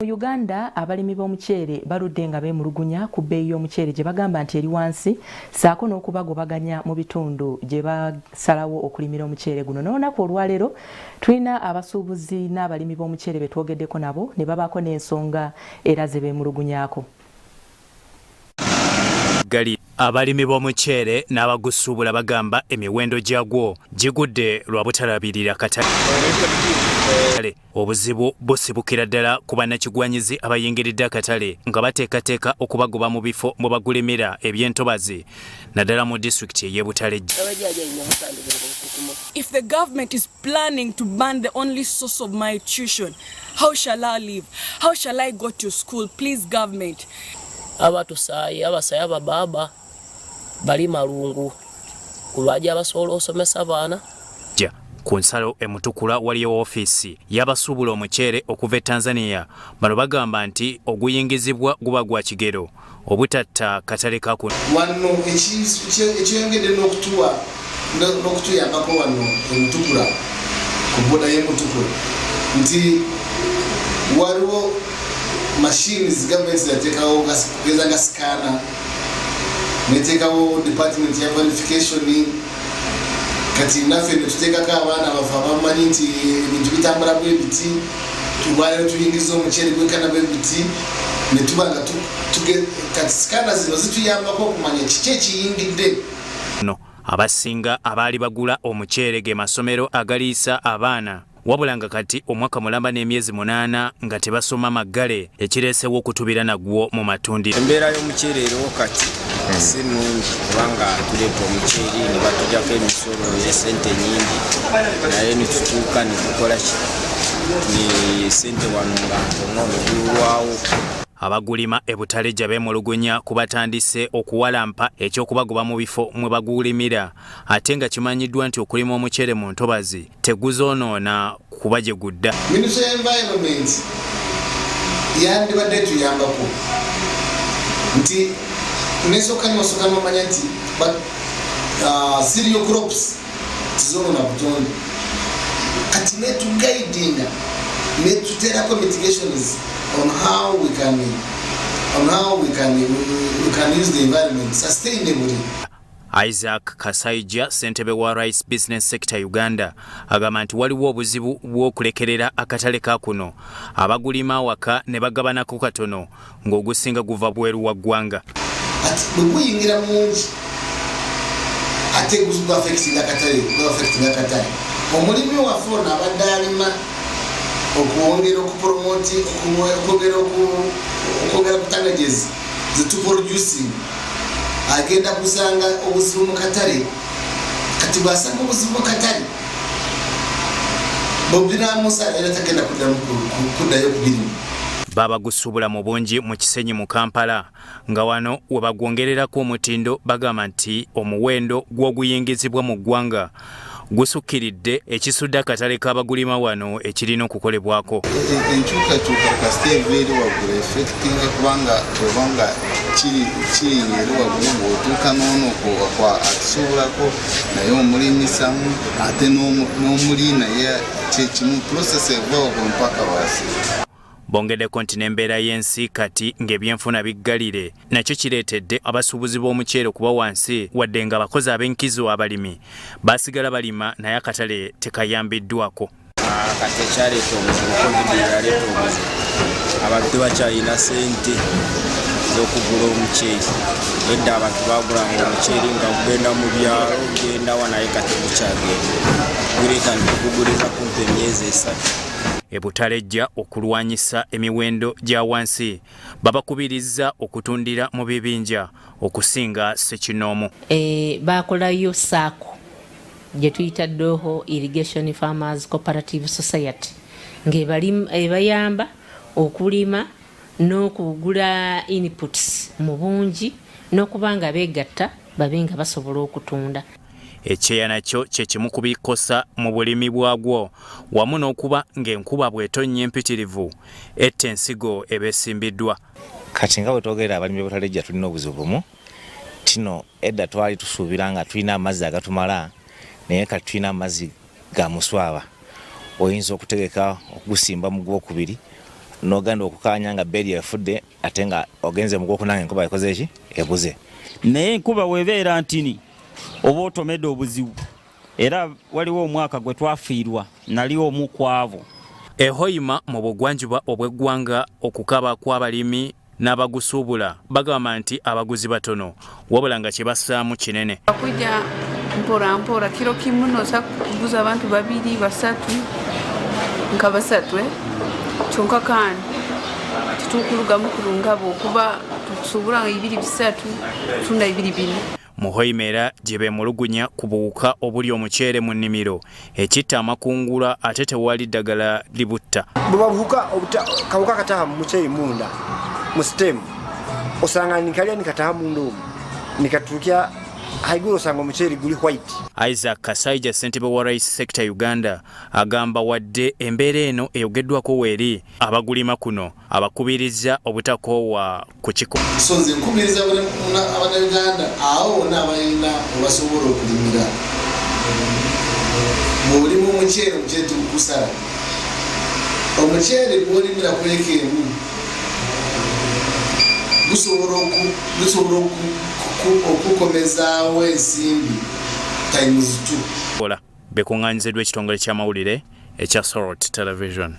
Mu Uganda abalimi b'omuceere baludde nga beemulugunya ku bbeeyi y'omuceere gye bagamba nti eri wansi saako n'okubagobaganya mu bitundu gye basalawo okulimira omuceere guno. N'olunaku olwaleero tulina abasuubuzi n'abalimi b'omuceere be twogeddeko nabo ne babaako n'ensonga era ze beemulugunyaako. Abalimi b'omuceere n'abagusuubula bagamba emiwendo gyagwo gigudde lwa butalabirira katale. Obuzibu busibukira ddala ku bannakigwanyizi abayingiridde akatale nga bateekateeka okubagoba mu bifo mwe bagulimira eby'entobazi naddala mu disitulikiti ey'e Butale. If the government is planning to ban the only source of my tuition, how shall I live? How shall I go to school? Please, government. Abatusayi abababa bali malungu kubaja abasobola osomesa abaana. Ku nsalo emutukula waliyo ofiisi y'abasuubula omuceere okuva e Tanzania bano bagamba nti oguyingizibwa guba gwa kigero obutatta katale ka kuno. Wano ekyongedde n'okutuyambako wano emutukula ku boda y'emutukula nti waliwo machines gavumenti yateekawo kugeza nga scanner neteekawo department ya verification kati naffe netuteekako abaana bafe abamanyi nti ebintu bitambula bwe biti tubaleero tuyingiza omuceere gwekana bwe biti netuba nga kati scanner zino zituyambako okumanya kiki ekiyingidde. Abasinga abaali bagula omuceere ge masomero agaliisa abaana wabula nga kati omwaka mulamba n'emyezi 8 nga tebasoma maggale ekireesewo okutubira nagwo mu matundiro. Embeera y'omuceere eriwo kati si nnungi kubanga tuleeta omuceere ne batujjako emisolo esente nyingi naye netutuuka netukola ki ne sente wano nga ntono negulwawo. Abagulima e Butale beemulugunya kubatandise okuwalampa ekyokubagoba mu bifo mwe bagulimira ate nga kimanyiddwa nti okulima omuceere mu ntobazi teguzoonoona kuba gye gudda. Ministry of Environment yandibadde tuyambako nti nesooka nomanya nti cereal crops tizoonona butonde kati netugaidinga netuteerako mitigations on how we can use the environment sustainably. Isaac Kasaija, ssentebe wa Rice Business Sector Uganda, agamba nti waliwo obuzibu bw'okulekerera akatale ka kuno abagulima awaka ne bagabanako katono ng'ogusinga guva bweru wa ggwanga. Ati bwe guyingira mungi ate gufactinga akatale omulimi waffe ono abadde alima okwongera okupromoti okwongera ku tonnages zetuproducing agenda kusanga obuzibu mu katale kati bwasanga obuzibu mu katale bobinamusa era tagenda kuddayo kubirimu. Baba gusuubula mu bungi mu Kisenyi mu Kampala nga wano we bagwongererako omutindo bagamba nti omuwendo gw'oguyingizibwa mu ggwanga gusukkiridde ekisudde akatale k'abagulima wano ekirina okukolebwako. Enkyukakyuka kasita eva eri waggulu effectinga kubanga kiri eri waggulu ng'otuuka n'ono atusuubulako naye omulimisamu ate n'omuli naye kyekimu process eva waggulu mpaka basi. Bongeddeko nti n'embeera y'ensi kati ng'ebyenfuna biggalire nakyo kireetedde abasuubuzi b'omuceere okuba wansi wadde nga abakozi ab'enkizo abalimi basigala balima naye akatale tekayambiddwako. Kati ekyaleeta omuzibu covid yaleeta omuzibu abantu tebakyalina sente z'okugula omuceere edda abantu bagulanga omuceere nga gugenda mu byalo gugendawa naye kati gukyagenda guleeta nituguguleza kumpi emyezi 3. E Butale ejja okulwanyisa emiwendo gya wansi babakubirizza okutundira mu bibinja okusinga ssekinoomu. Bakolayo saako gye tuyita Doho Irrigation Farmers Cooperative Society ng'ebayamba okulima n'okugula inputs mu bungi n'okuba nga beegatta babe nga basobola okutunda. Ekyeya nakyo kye kimu ku bikosa mu bulimi bwagwo wamu n'okuba ng'enkuba bw'etonnya empitirivu etta ensigo ebeesimbiddwa. Kati nga bwe twogerera abalimi b'e Butale ejja tulina obuzibu bumu tino edda twali tusuubira nga tulina amazzi agatumala naye kati tulina amazzi ga muswaba oyinza okutegeka okugusimba mu gwokubiri n'ogenda okukanya nga beri efudde ate nga ogenze mu gwokunanga enkuba ekoze eki ebuze. Naye enkuba webeera ntini oba otomedde obuzibu era waliwo omwaka gwe twafiirwa nali omu ku abo. Ehoima mu bugwanjuba obw'eggwanga okukaba kw'abalimi n'abagusuubula bagamba nti abaguzi batono wabula nga kye bassaamu kinene. Okujja mpora kiro kimu noosa kuguza abantu 2 3 nka basatu kyonka kandi tituukulugamu kulungabo okuba tusuubula 2 3 tunda 2 4. Muhoimera gye Beemulugunya ku buwuka obuli omuceere mu nnimiro ekitta amakungula ate tewali ddagala libutta. Bwebabuuka kawuka kataha mu muceere munda mu stem osanga nikalya nikataha munda omwo nikatuukya haigulu osanga omuceere guli white. Isaac Kasaija ssentebe wa Rice Sector Uganda agamba wadde embeera eno eyogeddwako weeri abagulima kuno abakubiriza obutakoowa ku kikola. So nze nkubiriza Abannayuganda awo bonna abalina obasobola okulimira bw'olimu omuceere tugukusala omuceere gw'olimira ku eka emu gusobola okukomezaawo ensimbi times 2. Bekunganyiziddwa ekitongole ky'amawulire ekya Sorot Television.